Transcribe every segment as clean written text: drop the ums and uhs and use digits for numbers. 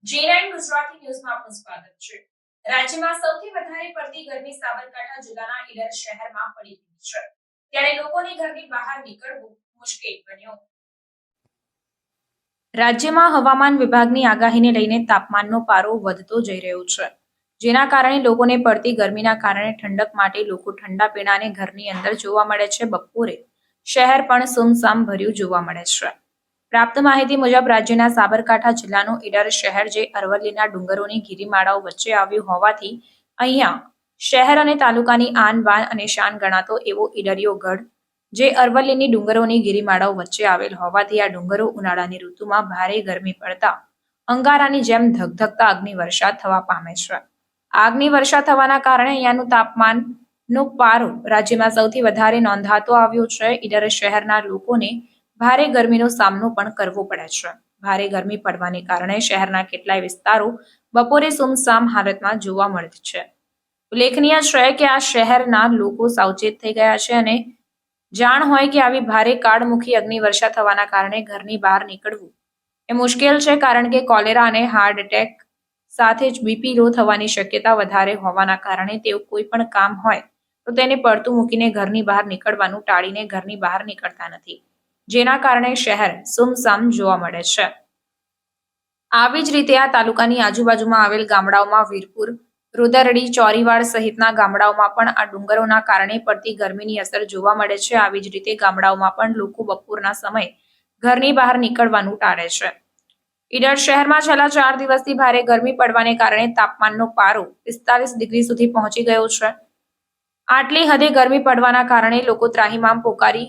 J9 Gujarati ન્યૂઝમાં આપનું સ્વાગત છે। રાજ્યમાં સૌથી વધારે પડતી ગરમી સાબરકાંઠા જિલ્લાના ઈડર શહેરમાં પડી રહી છે, ત્યારે લોકોને ઘરની બહાર નીકળવું મુશ્કેલ બન્યું। રાજ્યમાં હવામાન વિભાગની આગાહીને લઈને તાપમાનનો પારો વધતો જઈ રહ્યો છે, જેના કારણે લોકોને પડતી ગરમીના કારણે ઠંડક માટે લોકો ઠંડા પીણાને ઘરની અંદર જોવા મળે છે। બપોરે શહેર પણ સુમસામ ભર્યું જોવા મળે છે। પ્રાપ્ત માહિતી મુજબ રાજ્યના સાબરકાંઠા જિલ્લાનું ઈડર શહેર જે અરવલ્લીના ડુંગરોની ગિરિમાળાઓ વચ્ચે આવ્યું હોવાથી અહીંયા શહેર અને તાલુકાની આન બાન અને શાન ગણાતો એવો ઈડરિયો ગઢ જે અરવલ્લીની ડુંગરોની ગિરિમાળાઓ વચ્ચે આવેલ હોવાથી આ ડુંગરો ઉનાળાની ઋતુમાં ભારે ગરમી પડતા અંગારાની જેમ ધગધગતા અગ્નિવર્ષા થવા પામે છે। આગની વર્ષા થવાના કારણે અહીંયાનું તાપમાનનો પારો રાજ્યમાં સૌથી વધારે નોંધાતો આવ્યો છે। ઈડર શહેરના લોકોને ભારે ગરમીનો સામનો પણ કરવો પડે છે। ભારે ગરમી પડવાને કારણે શહેરના કેટલાય વિસ્તારો બપોરે સુમસામ હાલતમાં જોવા મળે છે। ઉલ્લેખનીય છે કે આ શહેરના લોકો સાવચેત થઈ ગયા છે અને જાણ હોય કે આવી ભારે કાળમુખી અગ્નિવર્ષા થવાના કારણે ઘરની બહાર નીકળવું એ મુશ્કેલ છે, કારણ કે કોલેરા અને હાર્ટ એટેક સાથે જ બીપી લો થવાની શક્યતા વધારે હોવાના કારણે તેઓ કોઈ પણ કામ હોય તો તેને પડતું મૂકીને ઘરની બહાર નીકળવાનું ટાળીને ઘરની બહાર નીકળતા નથી, જેના કારણે શહેર સુમસામ જોવા મળે છે। આવી જ રીતે આ તાલુકાની આજુબાજુમાં આવેલ ગામડાઓમાં વીરપુર, રુદરડી, ચોરીવાડ સહિતના ગામડાઓમાં પણ આ ડુંગરોના કારણે પડતી ગરમીની અસર જોવા મળે છે। આવી જ રીતે ગામડાઓમાં પણ લોકો બપોરના સમયે ઘરની બહાર નીકળવાનું ટાળે છે। ઈડર શહેરમાં છેલ્લા 4 દિવસથી ભારે ગરમી પડવાને કારણે તાપમાનનો પારો 45 ડિગ્રી સુધી પહોંચી ગયો છે। આટલી હદે ગરમી પડવાના કારણે લોકો ત્રાહિમામ પોકારી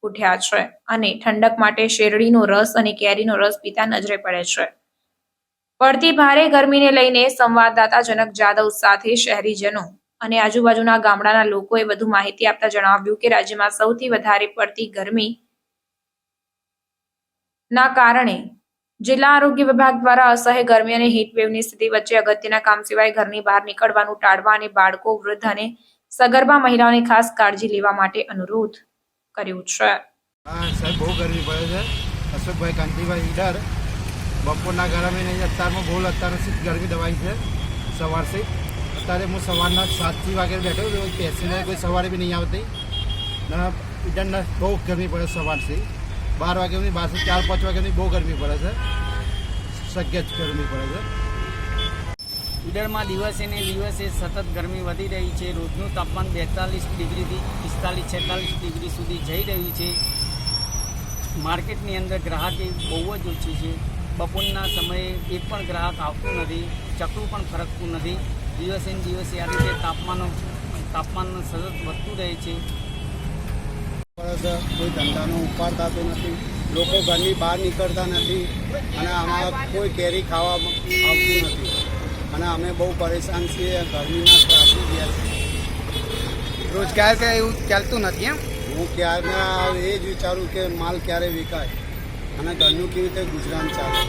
ઉઠ્યા છે અને ઠંડક માટે શેરડીનો રસ અને કેરીનો રસ પીતા નજરે પડે છે। પડતી ભારે ગરમીને લઈને સંવાદદાતા જનક જાદવ સાથે શહેરીજનો અને આજુબાજુના ગામડાના લોકોએ વધુ માહિતી આપતા જણાવ્યું કે રાજ્યમાં સૌથી વધારે પડતી ગરમી ના કારણે જિલ્લા આરોગ્ય વિભાગ દ્વારા અસહ્ય ગરમી અને હીટવેવની સ્થિતિ વચ્ચે અગત્યના કામ સિવાય ઘરની બહાર નીકળવાનું ટાળવા અને બાળકો, વૃદ્ધ અને સગર્ભા મહિલાઓને ખાસ કાળજી લેવા માટે અનુરોધ કર્યું છે। સાહેબ, બહુ ગરમી પડે છે। અશોકભાઈ કાંતિભાઈ ઈડર બપોરના ગરમી નહીં, અત્યારમાં બહુ અત્યારથી ગરમી દબાઈ છે સવારથી। અત્યારે હું સવારના 7 વાગે બેઠો છું, પેસેન્જર કોઈ સવારે બી નહીં આવતી ને ઈડરના બહુ ગરમી પડે સવારથી 12 વાગ્યાની 12 થી 4-5 વાગ્યાની બહુ ગરમી પડે છે, સખત ગરમી પડે છે। ઈડરમાં દિવસે ને દિવસે સતત ગરમી વધી રહી છે। રોજનું તાપમાન 42 ડિગ્રીથી 45-46 ડિગ્રી સુધી જઈ રહ્યું છે। માર્કેટની અંદર ગ્રાહકી બહુ જ ઓછી છે। બપોરના સમયે એક પણ ગ્રાહક આવતું નથી, ચકલું પણ ફરકતું નથી। દિવસે ને દિવસે આ રીતે તાપમાન સતત વધતું રહે છે। કોઈ ધંધાનો ઉપાર થતો નથી, લોકો ઘરની બહાર નીકળતા નથી અને આમાં કોઈ કેરી ખાવા આવતું નથી અને અમે બહુ પરેશાન છીએ। ગરમીના ત્રાસી ગયા છીએ। રોજગાર કે એવું ચાલતું નથી એમ? હું ક્યારે એ જ વિચારું કે માલ ક્યારે વિકાય અને ઘરનું કેવી રીતે ગુજરાન ચાલે।